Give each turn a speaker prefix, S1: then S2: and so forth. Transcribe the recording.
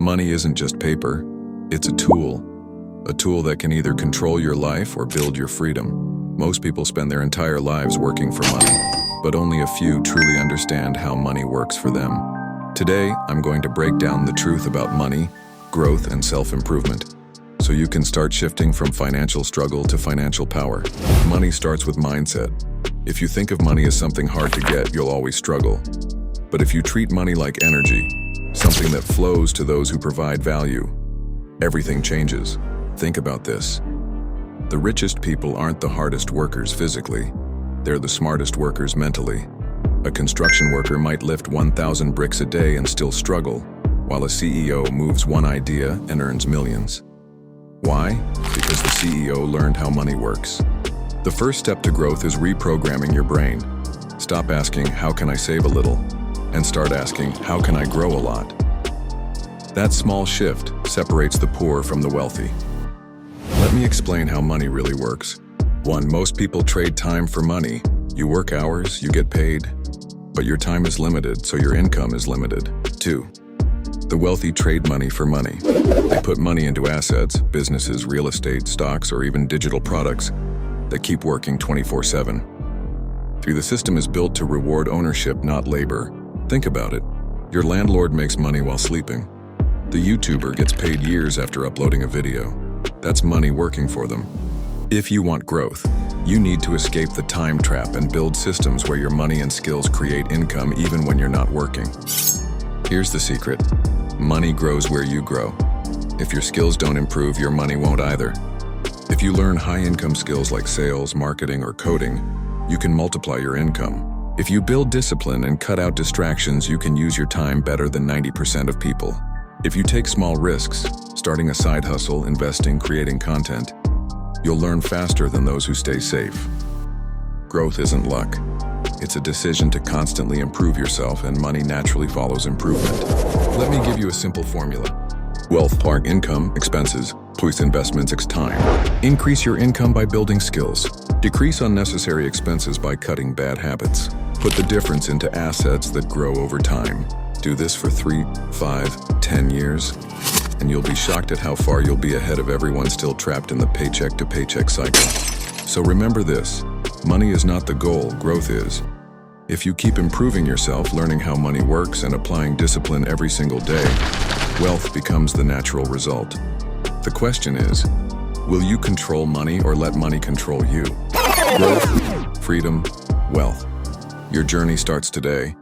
S1: Money isn't just paper, it's a tool that can either control your life or build your freedom. Most people spend their entire lives working for money, but only a few truly understand how money works for them. Today, I'm going to break down the truth about money, growth, and self-improvement, so you can start shifting from financial struggle to financial power. Money starts with mindset. If you think of money as something hard to get, you'll always struggle. But if you treat money like energy, something that flows to those who provide value, everything changes. Think about this. The richest people aren't the hardest workers physically. They're the smartest workers mentally. A construction worker might lift 1,000 bricks a day and still struggle, while a CEO moves one idea and earns millions. Why? Because the CEO learned how money works. The first step to growth is reprogramming your brain. Stop asking, how can I save a little? And start asking, how can I grow a lot? That small shift separates the poor from the wealthy. Let me explain how money really works. 1. Most people trade time for money. You work hours, you get paid, but your time is limited, so your income is limited. 2. The wealthy trade money for money. They put money into assets, businesses, real estate, stocks, or even digital products that keep working 24/7. 3. The system is built to reward ownership, not labor. Think about it. Your landlord makes money while sleeping. The YouTuber gets paid years after uploading a video. That's money working for them. If you want growth, you need to escape the time trap and build systems where your money and skills create income even when you're not working. Here's the secret. Money grows where you grow. If your skills don't improve, your money won't either. If you learn high-income skills like sales, marketing, or coding, you can multiply your income. If you build discipline and cut out distractions, you can use your time better than 90% of people. If you take small risks, starting a side hustle, investing, creating content, you'll learn faster than those who stay safe. Growth isn't luck. It's a decision to constantly improve yourself, and money naturally follows improvement. Let me give you a simple formula. Wealth + income, expenses, plus investments x time. Increase your income by building skills. Decrease unnecessary expenses by cutting bad habits. Put the difference into assets that grow over time. Do this for 3, 5, 10 years, and you'll be shocked at how far you'll be ahead of everyone still trapped in the paycheck-to-paycheck cycle. So remember this, money is not the goal, growth is. If you keep improving yourself, learning how money works, and applying discipline every single day, wealth becomes the natural result. The question is, will you control money or let money control you? Growth, freedom, wealth. Your journey starts today.